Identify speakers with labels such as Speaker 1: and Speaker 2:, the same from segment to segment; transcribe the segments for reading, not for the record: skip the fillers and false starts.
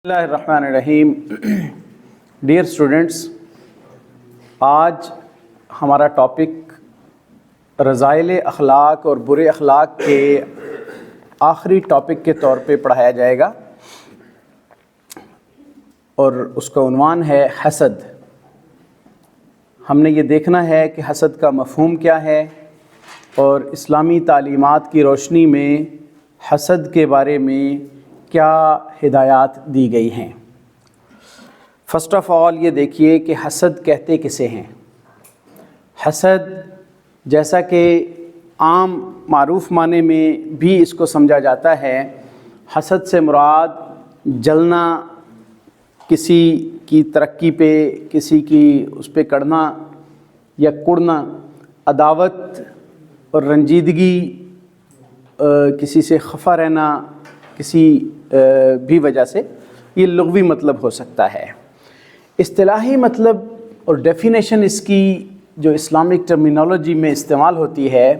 Speaker 1: بسم اللہ الرحمن الرحیم۔ ڈیئر اسٹوڈنٹس، آج ہمارا ٹاپک رذائل اخلاق اور برے اخلاق کے آخری ٹاپک کے طور پہ پڑھایا جائے گا، اور اس کا عنوان ہے حسد۔ ہم نے یہ دیکھنا ہے کہ حسد کا مفہوم کیا ہے اور اسلامی تعلیمات کی روشنی میں حسد کے بارے میں کیا ہدایات دی گئی ہیں۔ فرسٹ آف آل یہ دیکھیے کہ حسد کہتے کسے ہیں۔ حسد جیسا کہ عام معروف معنی میں بھی اس کو سمجھا جاتا ہے، حسد سے مراد جلنا، کسی کی ترقی پہ، کسی کی اس پہ کڑنا یا کڑنا، عداوت اور رنجیدگی، کسی سے خفا رہنا کسی بھی وجہ سے، یہ لغوی مطلب ہو سکتا ہے۔ اصطلاحی مطلب اور ڈیفینیشن اس کی جو اسلامک ٹرمینالوجی میں استعمال ہوتی ہے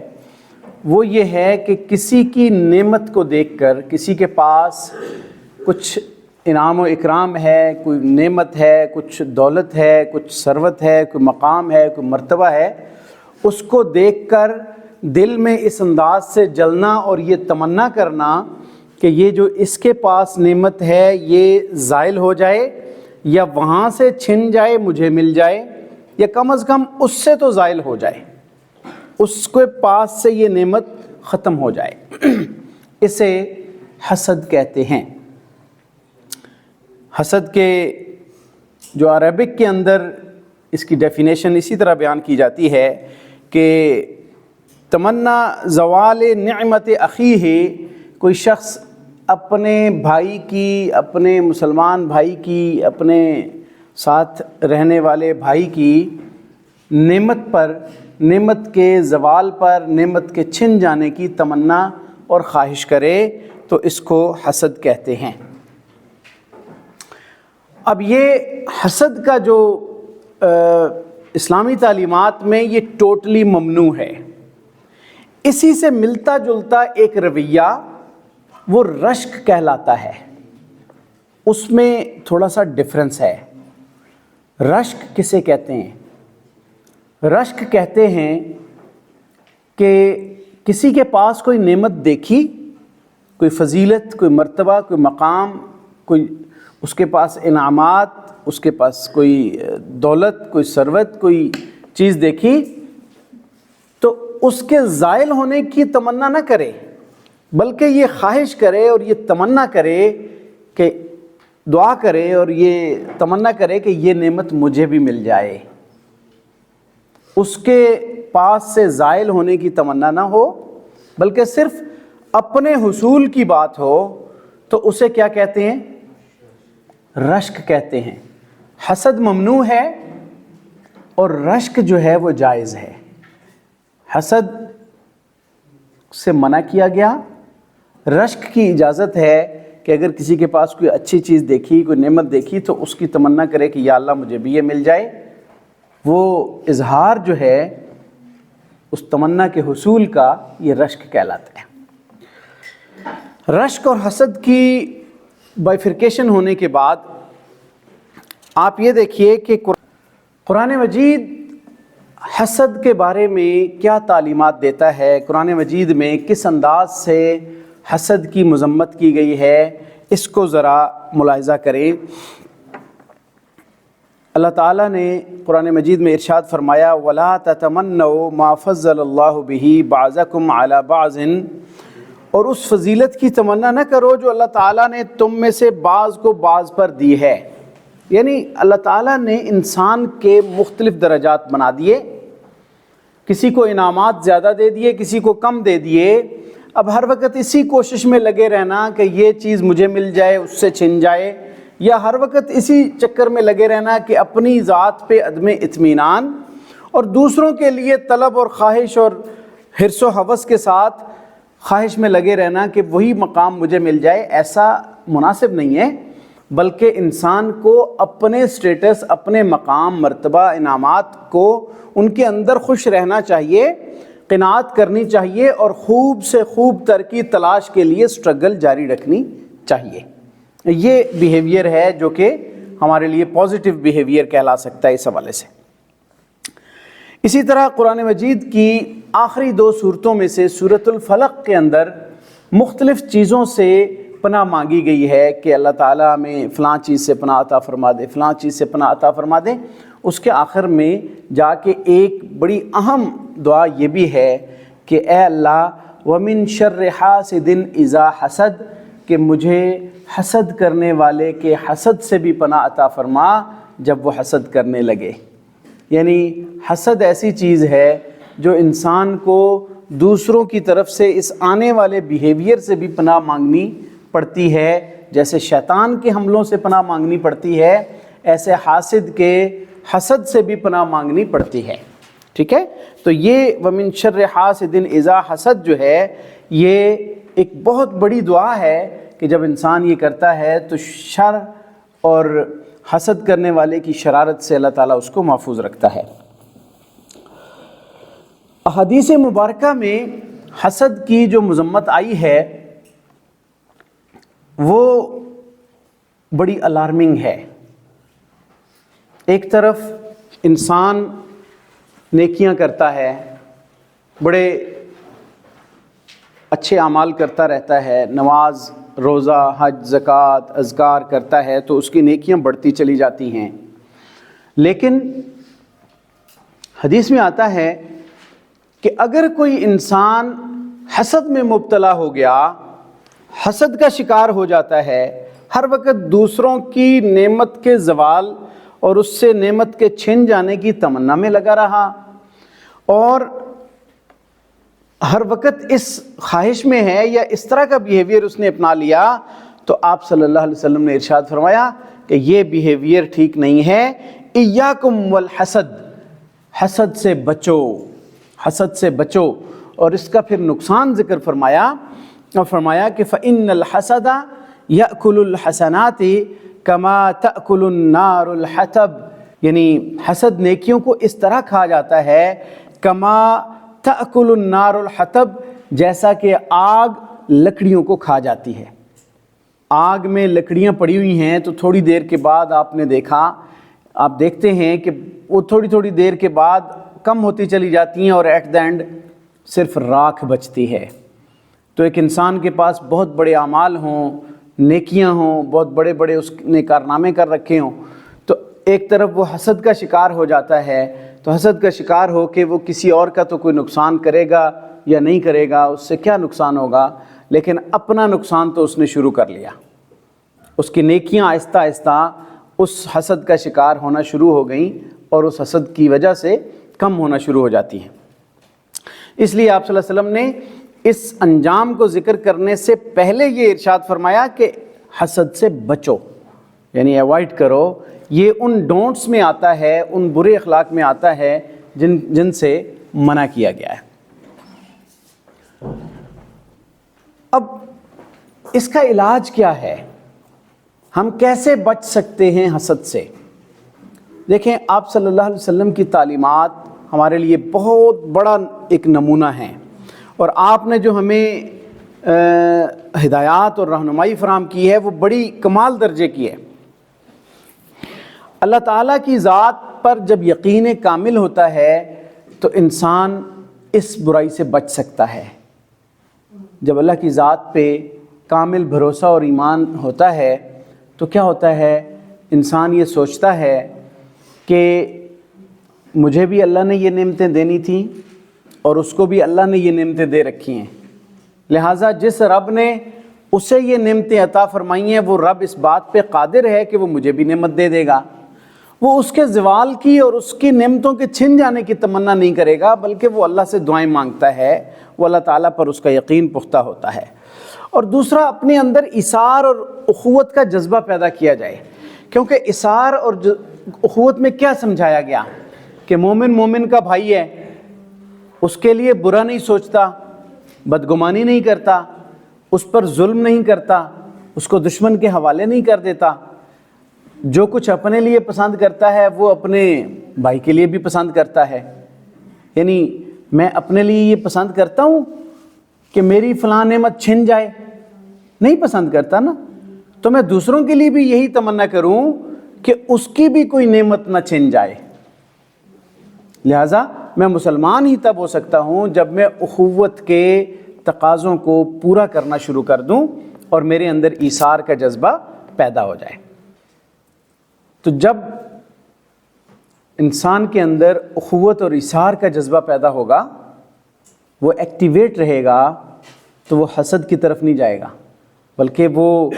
Speaker 1: وہ یہ ہے کہ کسی کی نعمت کو دیکھ کر، کسی کے پاس کچھ انعام و اکرام ہے، کوئی نعمت ہے، کچھ دولت ہے، کچھ ثروت ہے، کوئی مقام ہے، کوئی مرتبہ ہے، اس کو دیکھ کر دل میں اس انداز سے جلنا اور یہ تمنا کرنا کہ یہ جو اس کے پاس نعمت ہے یہ زائل ہو جائے یا وہاں سے چھن جائے، مجھے مل جائے، یا کم از کم اس سے تو زائل ہو جائے، اس کے پاس سے یہ نعمت ختم ہو جائے۔ اسے حسد کہتے ہیں۔ حسد کے جو عربک کے اندر اس کی ڈیفینیشن اسی طرح بیان کی جاتی ہے کہ تمنا زوال نعمت اخیہ، کوئی شخص اپنے بھائی کی، اپنے مسلمان بھائی کی، اپنے ساتھ رہنے والے بھائی کی نعمت پر، نعمت کے زوال پر، نعمت کے چھن جانے کی تمنا اور خواہش کرے تو اس کو حسد کہتے ہیں۔ اب یہ حسد کا جو اسلامی تعلیمات میں یہ ٹوٹلی ممنوع ہے۔ اسی سے ملتا جلتا ایک رویہ وہ رشک کہلاتا ہے، اس میں تھوڑا سا ڈفرنس ہے۔ رشک کسے کہتے ہیں؟ رشک کہتے ہیں کہ کسی کے پاس کوئی نعمت دیکھی، کوئی فضیلت، کوئی مرتبہ، کوئی مقام، کوئی اس کے پاس انعامات، اس کے پاس کوئی دولت، کوئی ثروت، کوئی چیز دیکھی تو اس کے زائل ہونے کی تمنا نہ کرے، بلکہ یہ خواہش کرے اور یہ تمنا کرے کہ دعا کرے اور یہ تمنا کرے کہ یہ نعمت مجھے بھی مل جائے۔ اس کے پاس سے زائل ہونے کی تمنا نہ ہو، بلکہ صرف اپنے حصول کی بات ہو، تو اسے کیا کہتے ہیں؟ رشک کہتے ہیں۔ حسد ممنوع ہے اور رشک جو ہے وہ جائز ہے۔ حسد سے منع کیا گیا، رشک کی اجازت ہے کہ اگر کسی کے پاس کوئی اچھی چیز دیکھی، کوئی نعمت دیکھی تو اس کی تمنا کرے کہ یا اللہ مجھے بھی یہ مل جائے۔ وہ اظہار جو ہے اس تمنا کے حصول کا، یہ رشک کہلاتا ہے۔ رشک اور حسد کی بائیفرکیشن ہونے کے بعد آپ یہ دیکھیے کہ قرآن مجید حسد کے بارے میں کیا تعلیمات دیتا ہے، قرآن مجید میں کس انداز سے حسد کی مذمت کی گئی ہے، اس کو ذرا ملاحظہ کریں۔ اللہ تعالیٰ نے قرآن مجید میں ارشاد فرمایا وَلَا تَتَمَنَّوْا مَا فَضَّلَ اللَّهُ بِهِ بَعْضَكُمْ عَلَى بَعْضٍ، اور اس فضیلت کی تمنا نہ کرو جو اللہ تعالیٰ نے تم میں سے بعض کو بعض پر دی ہے۔ یعنی اللہ تعالیٰ نے انسان کے مختلف درجات بنا دیے، کسی کو انعامات زیادہ دے دیے، کسی کو کم دے دیے۔ اب ہر وقت اسی کوشش میں لگے رہنا کہ یہ چیز مجھے مل جائے، اس سے چھن جائے، یا ہر وقت اسی چکر میں لگے رہنا کہ اپنی ذات پہ عدم اطمینان اور دوسروں کے لیے طلب اور خواہش اور حرص و ہوس کے ساتھ خواہش میں لگے رہنا کہ وہی مقام مجھے مل جائے، ایسا مناسب نہیں ہے۔ بلکہ انسان کو اپنے سٹیٹس، اپنے مقام، مرتبہ، انعامات کو ان کے اندر خوش رہنا چاہیے، قناعت کرنی چاہیے اور خوب سے خوب تر کی تلاش کے لیے سٹرگل جاری رکھنی چاہیے۔ یہ بیہیویئر ہے جو کہ ہمارے لیے پازیٹیو بیہیویئر کہلا سکتا ہے اس حوالے سے۔ اسی طرح قرآن مجید کی آخری 2 صورتوں میں سے سورۃ الفلق کے اندر مختلف چیزوں سے پناہ مانگی گئی ہے کہ اللہ تعالیٰ میں فلاں چیز سے پناہ عطا فرما دے، فلاں چیز سے پناہ عطا فرما دے۔ اس کے آخر میں جا کے ایک بڑی اہم دعا یہ بھی ہے کہ اے اللہ وَمِن شَرِّ حَاسِدٍ اِذَا حَسَد، کہ مجھے حسد کرنے والے کے حسد سے بھی پناہ عطا فرما جب وہ حسد کرنے لگے۔ یعنی حسد ایسی چیز ہے جو انسان کو دوسروں کی طرف سے اس آنے والے بیہیویئر سے بھی پناہ مانگنی پڑتی ہے، جیسے شیطان کے حملوں سے پناہ مانگنی پڑتی ہے، ایسے حاسد کے حسد سے بھی پناہ مانگنی پڑتی ہے۔ ٹھیک ہے، تو یہ وَمِن شَرِّ حَاسِدٍ اِذَا حَسَد جو ہے یہ ایک بہت بڑی دعا ہے کہ جب انسان یہ کرتا ہے تو شر اور حسد کرنے والے کی شرارت سے اللہ تعالیٰ اس کو محفوظ رکھتا ہے۔ احادیث مبارکہ میں حسد کی جو مذمت آئی ہے وہ بڑی الارمنگ ہے۔ ایک طرف انسان نیکیاں کرتا ہے، بڑے اچھے اعمال کرتا رہتا ہے، نماز، روزہ، حج، زکوٰۃ، اذکار کرتا ہے تو اس کی نیکیاں بڑھتی چلی جاتی ہیں، لیکن حدیث میں آتا ہے کہ اگر کوئی انسان حسد میں مبتلا ہو گیا، حسد کا شکار ہو جاتا ہے، ہر وقت دوسروں کی نعمت کے زوال اور اس سے نعمت کے چھن جانے کی تمنا میں لگا رہا، اور ہر وقت اس خواہش میں ہے یا اس طرح کا بیہیویئر اس نے اپنا لیا، تو آپ صلی اللہ علیہ وسلم نے ارشاد فرمایا کہ یہ بیہیویئر ٹھیک نہیں ہے۔ ایاکم والحسد، حسد سے بچو، حسد سے بچو۔ اور اس کا پھر نقصان ذکر فرمایا، اور فرمایا کہ فإن الحسد یأکل الحسنات کما تأکل النار الحطب، یعنی حسد نیکیوں کو اس طرح کھا جاتا ہے کما تأکل النار الحطب، جیسا کہ آگ لکڑیوں کو کھا جاتی ہے۔ آگ میں لکڑیاں پڑی ہوئی ہیں تو تھوڑی دیر کے بعد آپ نے دیکھا، آپ دیکھتے ہیں کہ وہ تھوڑی دیر کے بعد کم ہوتی چلی جاتی ہیں اور ایٹ دا اینڈ صرف راکھ بچتی ہے۔ تو ایک انسان کے پاس بہت بڑے اعمال ہوں، نیکیاں ہوں، بہت بڑے بڑے اس نے کارنامے کر رکھے ہوں، تو ایک طرف وہ حسد کا شکار ہو جاتا ہے، تو حسد کا شکار ہو کے وہ کسی اور کا تو کوئی نقصان کرے گا یا نہیں کرے گا، اس سے کیا نقصان ہوگا، لیکن اپنا نقصان تو اس نے شروع کر لیا۔ اس کی نیکیاں آہستہ آہستہ اس حسد کا شکار ہونا شروع ہو گئیں اور اس حسد کی وجہ سے کم ہونا شروع ہو جاتی ہیں۔ اس لیے آپ صلی اللہ علیہ وسلم نے اس انجام کو ذکر کرنے سے پہلے یہ ارشاد فرمایا کہ حسد سے بچو، یعنی ایوائڈ کرو۔ یہ ان ڈونٹس میں آتا ہے، ان برے اخلاق میں آتا ہے جن سے منع کیا گیا ہے۔ اب اس کا علاج کیا ہے؟ ہم کیسے بچ سکتے ہیں حسد سے؟ دیکھیں، آپ صلی اللہ علیہ وسلم کی تعلیمات ہمارے لیے بہت بڑا ایک نمونہ ہیں، اور آپ نے جو ہمیں ہدایات اور رہنمائی فراہم کی ہے وہ بڑی کمال درجے کی ہے۔ اللہ تعالیٰ کی ذات پر جب یقین کامل ہوتا ہے تو انسان اس برائی سے بچ سکتا ہے۔ جب اللہ کی ذات پہ کامل بھروسہ اور ایمان ہوتا ہے تو کیا ہوتا ہے، انسان یہ سوچتا ہے کہ مجھے بھی اللہ نے یہ نعمتیں دینی تھیں اور اس کو بھی اللہ نے یہ نعمتیں دے رکھی ہیں، لہٰذا جس رب نے اسے یہ نعمتیں عطا فرمائی ہیں وہ رب اس بات پہ قادر ہے کہ وہ مجھے بھی نعمت دے دے گا۔ وہ اس کے زوال کی اور اس کی نعمتوں کے چھن جانے کی تمنا نہیں کرے گا، بلکہ وہ اللہ سے دعائیں مانگتا ہے، وہ اللہ تعالیٰ پر اس کا یقین پختہ ہوتا ہے۔ اور دوسرا، اپنے اندر ایثار اور اخوت کا جذبہ پیدا کیا جائے، کیونکہ ایثار اور اخوت میں کیا سمجھایا گیا کہ مومن کا بھائی ہے، اس کے لیے برا نہیں سوچتا، بدگمانی نہیں کرتا، اس پر ظلم نہیں کرتا، اس کو دشمن کے حوالے نہیں کر دیتا، جو کچھ اپنے لیے پسند کرتا ہے وہ اپنے بھائی کے لیے بھی پسند کرتا ہے۔ یعنی میں اپنے لیے یہ پسند کرتا ہوں کہ میری فلاں نعمت چھن جائے، نہیں پسند کرتا نا، تو میں دوسروں کے لیے بھی یہی تمنا کروں کہ اس کی بھی کوئی نعمت نہ چھن جائے۔ لہٰذا میں مسلمان ہی تب ہو سکتا ہوں جب میں اخوت کے تقاضوں کو پورا کرنا شروع کر دوں اور میرے اندر ایثار کا جذبہ پیدا ہو جائے۔ تو جب انسان کے اندر اخوت اور ایثار کا جذبہ پیدا ہوگا، وہ ایکٹیویٹ رہے گا، تو وہ حسد کی طرف نہیں جائے گا، بلکہ وہ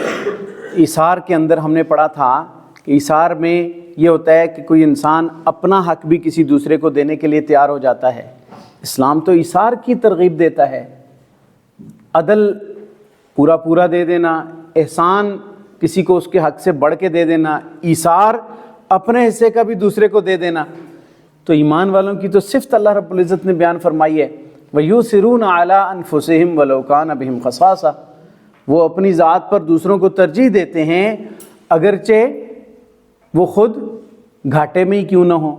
Speaker 1: ایثار کے اندر ہم نے پڑھا تھا کہ ایثار میں یہ ہوتا ہے کہ کوئی انسان اپنا حق بھی کسی دوسرے کو دینے کے لیے تیار ہو جاتا ہے۔ اسلام تو ایثار کی ترغیب دیتا ہے، عدل پورا پورا دے دینا، احسان کسی کو اس کے حق سے بڑھ کے دے دینا، ایثار اپنے حصے کا بھی دوسرے کو دے دینا۔ تو ایمان والوں کی تو صفت اللہ رب العزت نے بیان فرمائی ہے، وَيُؤْثِرُونَ عَلَىٰ أَنفُسِهِمْ وَلَوْ كَانَ بِهِمْ خَصَاصَةٌ، وہ اپنی ذات پر دوسروں کو ترجیح دیتے ہیں اگرچہ وہ خود گھاٹے میں ہی کیوں نہ ہو،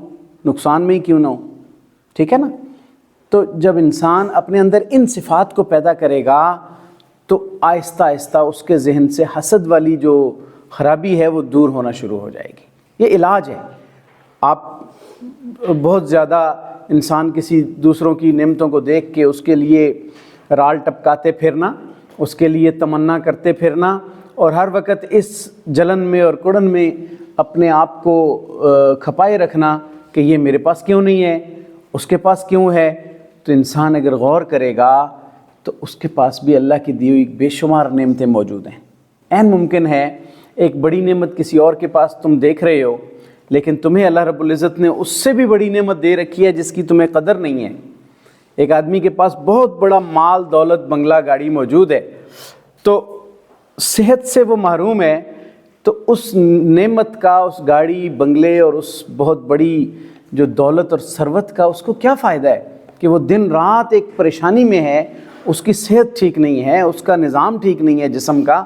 Speaker 1: نقصان میں ہی کیوں نہ ہو، ٹھیک ہے نا۔ تو جب انسان اپنے اندر ان صفات کو پیدا کرے گا تو آہستہ آہستہ اس کے ذہن سے حسد والی جو خرابی ہے وہ دور ہونا شروع ہو جائے گی۔ یہ علاج ہے۔ آپ بہت زیادہ انسان کسی دوسروں کی نعمتوں کو دیکھ کے اس کے لیے رال ٹپکاتے پھرنا، اس کے لیے تمنا کرتے پھرنا، اور ہر وقت اس جلن میں اور کڑن میں اپنے آپ کو کھپائے رکھنا کہ یہ میرے پاس کیوں نہیں ہے، اس کے پاس کیوں ہے، تو انسان اگر غور کرے گا تو اس کے پاس بھی اللہ کی دی ہوئی بے شمار نعمتیں موجود ہیں۔ عین ممکن ہے ایک بڑی نعمت کسی اور کے پاس تم دیکھ رہے ہو، لیکن تمہیں اللہ رب العزت نے اس سے بھی بڑی نعمت دے رکھی ہے جس کی تمہیں قدر نہیں ہے۔ ایک آدمی کے پاس بہت بڑا مال، دولت، بنگلہ، گاڑی موجود ہے، تو صحت سے وہ محروم ہے، تو اس نعمت کا، اس گاڑی، بنگلے اور اس بہت بڑی جو دولت اور ثروت کا اس کو کیا فائدہ ہے کہ وہ دن رات ایک پریشانی میں ہے، اس کی صحت ٹھیک نہیں ہے، اس کا نظام ٹھیک نہیں ہے جسم کا،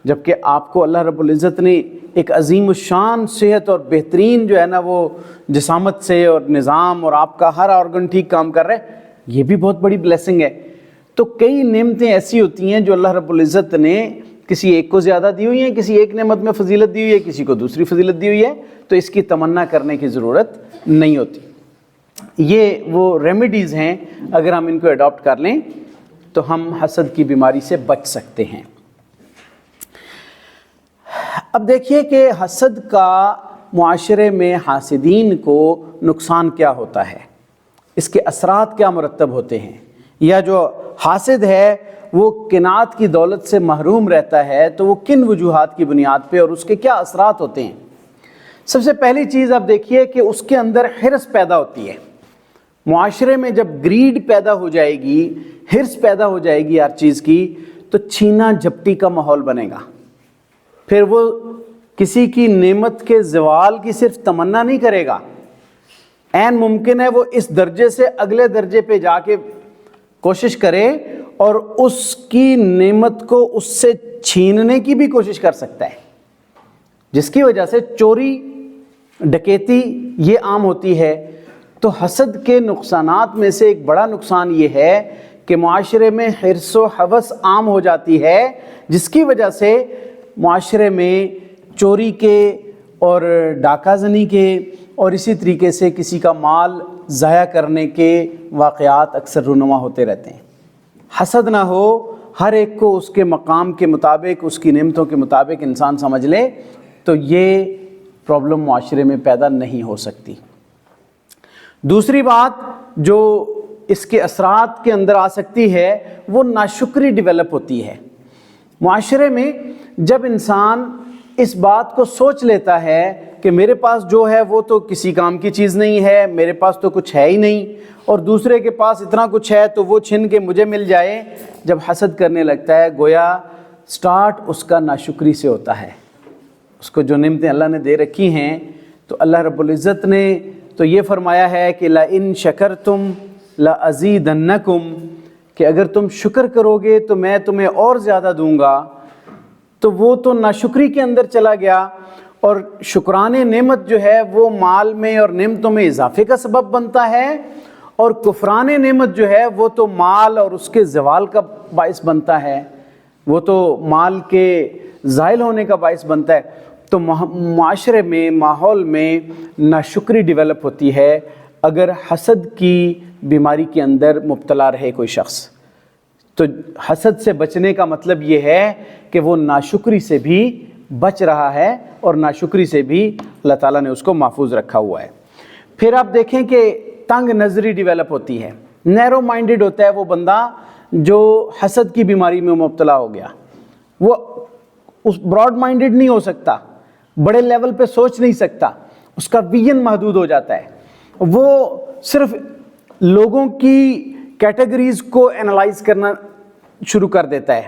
Speaker 1: جبکہ آپ کو اللہ رب العزت نے ایک عظیم الشان صحت اور بہترین جو ہے نا وہ جسامت سے اور نظام، اور آپ کا ہر آرگن ٹھیک کام کر رہا ہے، یہ بھی بہت بڑی بلیسنگ ہے۔ تو کئی نعمتیں ایسی ہوتی ہیں جو اللہ رب العزت نے کسی ایک کو زیادہ دی ہوئی ہیں، کسی ایک نعمت میں فضیلت دی ہوئی ہے، کسی کو دوسری فضیلت دی ہوئی ہے، تو اس کی تمنا کرنے کی ضرورت نہیں ہوتی۔ یہ وہ ریمیڈیز ہیں، اگر ہم ان کو اڈاپٹ کر لیں تو ہم حسد کی بیماری سے بچ سکتے ہیں۔ اب دیکھیے کہ حسد کا معاشرے میں حاسدین کو نقصان کیا ہوتا ہے، اس کے اثرات کیا مرتب ہوتے ہیں، یا جو حاسد ہے وہ قناعت کی دولت سے محروم رہتا ہے تو وہ کن وجوہات کی بنیاد پہ اور اس کے کیا اثرات ہوتے ہیں۔ سب سے پہلی چیز آپ دیکھیے کہ اس کے اندر حرص پیدا ہوتی ہے۔ معاشرے میں جب گریڈ پیدا ہو جائے گی، حرص پیدا ہو جائے گی ہر چیز کی، تو چھینا جھپٹی کا ماحول بنے گا۔ پھر وہ کسی کی نعمت کے زوال کی صرف تمنا نہیں کرے گا، عین ممکن ہے وہ اس درجے سے اگلے درجے پہ جا کے کوشش کرے اور اس کی نعمت کو اس سے چھیننے کی بھی کوشش کر سکتا ہے، جس کی وجہ سے چوری، ڈکیتی یہ عام ہوتی ہے۔ تو حسد کے نقصانات میں سے ایک بڑا نقصان یہ ہے کہ معاشرے میں حرص و ہوس عام ہو جاتی ہے، جس کی وجہ سے معاشرے میں چوری کے اور ڈاکہ زنی کے اور اسی طریقے سے کسی کا مال ضائع کرنے کے واقعات اکثر رونما ہوتے رہتے ہیں۔ حسد نہ ہو، ہر ایک کو اس کے مقام کے مطابق، اس کی نعمتوں کے مطابق انسان سمجھ لے، تو یہ پرابلم معاشرے میں پیدا نہیں ہو سکتی۔ دوسری بات جو اس کے اثرات کے اندر آ سکتی ہے وہ ناشکری ڈیولپ ہوتی ہے۔ معاشرے میں جب انسان اس بات کو سوچ لیتا ہے کہ میرے پاس جو ہے وہ تو کسی کام کی چیز نہیں ہے، میرے پاس تو کچھ ہے ہی نہیں، اور دوسرے کے پاس اتنا کچھ ہے تو وہ چھن کے مجھے مل جائے، جب حسد کرنے لگتا ہے گویا سٹارٹ اس کا ناشکری سے ہوتا ہے۔ اس کو جو نعمتیں اللہ نے دے رکھی ہیں، تو اللہ رب العزت نے تو یہ فرمایا ہے کہ لَإِن شَكَرْتُمْ لَأَزِيدَنَّكُمْ، کہ اگر تم شکر کرو گے تو میں تمہیں اور زیادہ دوں گا۔ تو وہ تو ناشکری کے اندر چلا گیا، اور شکران نعمت جو ہے وہ مال میں اور نعمتوں میں اضافے کا سبب بنتا ہے، اور کفران نعمت جو ہے وہ تو مال اور اس کے زوال کا باعث بنتا ہے۔ وہ تو مال کے زائل ہونے کا باعث بنتا ہے. تو معاشرے میں، ماحول میں ناشکری ڈیولپ ہوتی ہے اگر حسد کی بیماری کے اندر مبتلا رہے کوئی شخص. تو حسد سے بچنے کا مطلب یہ ہے کہ وہ ناشکری سے بھی بچ رہا ہے اور ناشکری سے بھی اللہ تعالیٰ نے اس کو محفوظ رکھا ہوا ہے. پھر آپ دیکھیں کہ تنگ نظری ڈیولپ ہوتی ہے. نیرو مائنڈڈ ہوتا ہے وہ بندہ جو حسد کی بیماری میں مبتلا ہو گیا. وہ اس براڈ مائنڈڈ نہیں ہو سکتا، بڑے لیول پہ سوچ نہیں سکتا، اس کا ویژن محدود ہو جاتا ہے. وہ صرف لوگوں کی کیٹیگریز کو انالائز کرنا شروع کر دیتا ہے.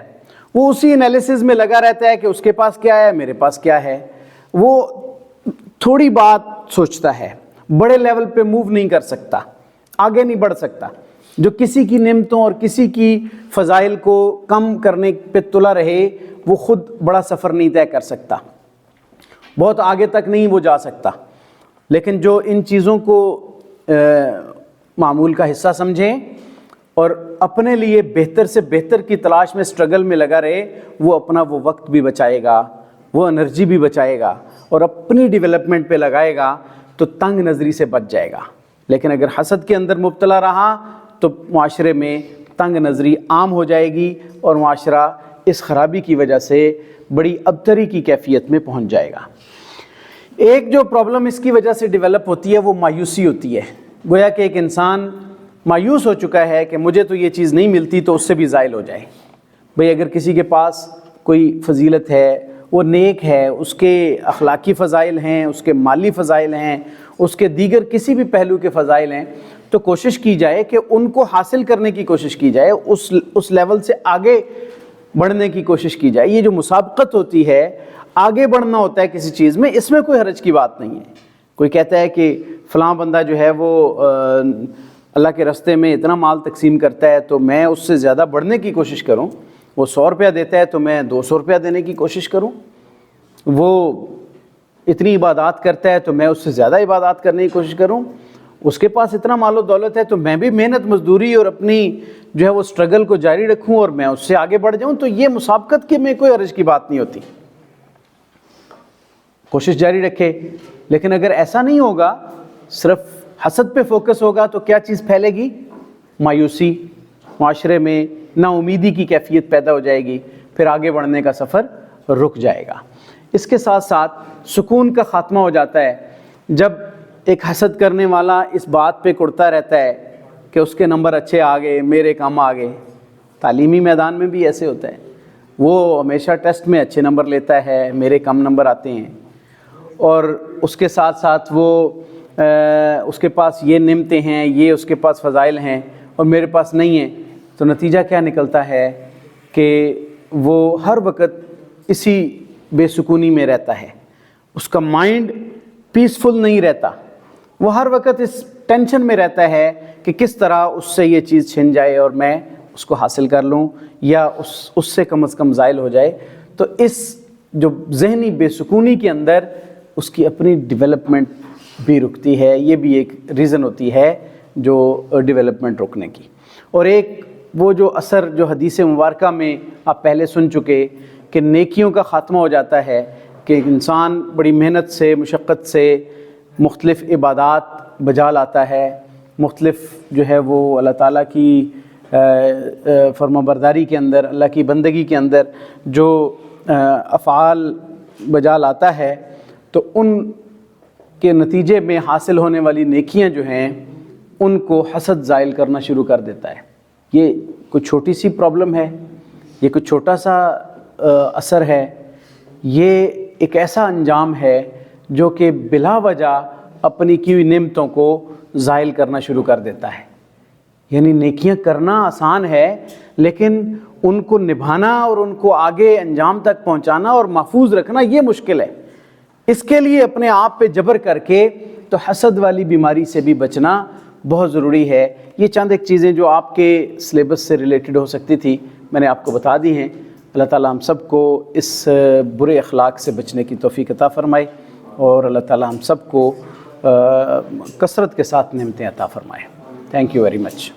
Speaker 1: وہ اسی انالیسز میں لگا رہتا ہے کہ اس کے پاس کیا ہے، میرے پاس کیا ہے. وہ تھوڑی بات سوچتا ہے، بڑے لیول پہ موو نہیں کر سکتا، آگے نہیں بڑھ سکتا. جو کسی کی نعمتوں اور کسی کی فضائل کو کم کرنے پہ تلا رہے وہ خود بڑا سفر نہیں طے کر سکتا، بہت آگے تک نہیں وہ جا سکتا. لیکن جو ان چیزوں کو معمول کا حصہ سمجھیں اور اپنے لیے بہتر سے بہتر کی تلاش میں سٹرگل میں لگا رہے، وہ اپنا وہ وقت بھی بچائے گا، وہ انرجی بھی بچائے گا اور اپنی ڈیولپمنٹ پہ لگائے گا تو تنگ نظری سے بچ جائے گا. لیکن اگر حسد کے اندر مبتلا رہا تو معاشرے میں تنگ نظری عام ہو جائے گی اور معاشرہ اس خرابی کی وجہ سے بڑی ابتری کی کیفیت میں پہنچ جائے گا. ایک جو پرابلم اس کی وجہ سے ڈیولپ ہوتی ہے وہ مایوسی ہوتی ہے. گویا کہ ایک انسان مایوس ہو چکا ہے کہ مجھے تو یہ چیز نہیں ملتی تو اس سے بھی زائل ہو جائے. بھئی اگر کسی کے پاس کوئی فضیلت ہے، وہ نیک ہے، اس کے اخلاقی فضائل ہیں، اس کے مالی فضائل ہیں، اس کے دیگر کسی بھی پہلو کے فضائل ہیں، تو کوشش کی جائے کہ ان کو حاصل کرنے کی کوشش کی جائے، اس لیول سے آگے بڑھنے کی کوشش کی جائے. یہ جو مسابقت ہوتی ہے، آگے بڑھنا ہوتا ہے کسی چیز میں، اس میں کوئی حرج کی بات نہیں ہے. کوئی کہتا ہے کہ فلاں بندہ جو ہے وہ اللہ کے راستے میں اتنا مال تقسیم کرتا ہے تو میں اس سے زیادہ بڑھنے کی کوشش کروں. وہ 100 روپیہ دیتا ہے تو میں 200 روپیہ دینے کی کوشش کروں. وہ اتنی عبادات کرتا ہے تو میں اس سے زیادہ عبادات کرنے کی کوشش کروں. اس کے پاس اتنا مال و دولت ہے تو میں بھی محنت مزدوری اور اپنی جو ہے وہ سٹرگل کو جاری رکھوں اور میں اس سے آگے بڑھ جاؤں. تو یہ مسابقت کے میں کوئی حرج کی بات نہیں ہوتی، کوشش جاری رکھے. لیکن اگر ایسا نہیں ہوگا، صرف حسد پہ فوکس ہوگا تو کیا چیز پھیلے گی؟ مایوسی. معاشرے میں نا امیدی کی کیفیت پیدا ہو جائے گی، پھر آگے بڑھنے کا سفر رک جائے گا. اس کے ساتھ ساتھ سکون کا خاتمہ ہو جاتا ہے جب ایک حسد کرنے والا اس بات پہ کڑتا رہتا ہے کہ اس کے نمبر اچھے آ گئے، میرے کم آ گئے. تعلیمی میدان میں بھی ایسے ہوتا ہے، وہ ہمیشہ ٹیسٹ میں اچھے نمبر لیتا ہے، میرے کم نمبر آتے ہیں. اور اس کے ساتھ ساتھ وہ اس کے پاس یہ نعمتیں ہیں، یہ اس کے پاس فضائل ہیں اور میرے پاس نہیں ہیں. تو نتیجہ کیا نکلتا ہے کہ وہ ہر وقت اسی بے سکونی میں رہتا ہے. اس کا مائنڈ پیسفل نہیں رہتا، وہ ہر وقت اس ٹینشن میں رہتا ہے کہ کس طرح اس سے یہ چیز چھن جائے اور میں اس کو حاصل کر لوں یا اس سے کم از کم زائل ہو جائے. تو اس جو ذہنی بے سکونی کے اندر اس کی اپنی ڈیولپمنٹ بھی رکتی ہے. یہ بھی ایک ریزن ہوتی ہے جو ڈیولپمنٹ رکنے کی. اور ایک وہ جو اثر جو حدیث مبارکہ میں آپ پہلے سن چکے کہ نیکیوں کا خاتمہ ہو جاتا ہے، کہ انسان بڑی محنت سے، مشقت سے مختلف عبادات بجا لاتا ہے، مختلف جو ہے وہ اللہ تعالیٰ کی فرما برداری کے اندر، اللہ کی بندگی کے اندر جو افعال بجا لاتا ہے، تو ان کے نتیجے میں حاصل ہونے والی نیکیاں جو ہیں ان کو حسد زائل کرنا شروع کر دیتا ہے. یہ کوئی چھوٹی سی پرابلم ہے، یہ کوئی چھوٹا سا اثر ہے، یہ ایک ایسا انجام ہے جو کہ بلا وجہ اپنی کی ہوئی نعمتوں کو زائل کرنا شروع کر دیتا ہے. یعنی نیکیاں کرنا آسان ہے لیکن ان کو نبھانا اور ان کو آگے انجام تک پہنچانا اور محفوظ رکھنا یہ مشکل ہے. اس کے لیے اپنے آپ پہ جبر کر کے تو حسد والی بیماری سے بھی بچنا بہت ضروری ہے. یہ چند ایک چیزیں جو آپ کے سلیبس سے ریلیٹڈ ہو سکتی تھی میں نے آپ کو بتا دی ہیں. اللہ تعالیٰ ہم سب کو اس برے اخلاق سے بچنے کی توفیق عطا فرمائے اور اللہ تعالیٰ ہم سب کو کثرت کے ساتھ نعمتیں عطا فرمائے. Thank you very much.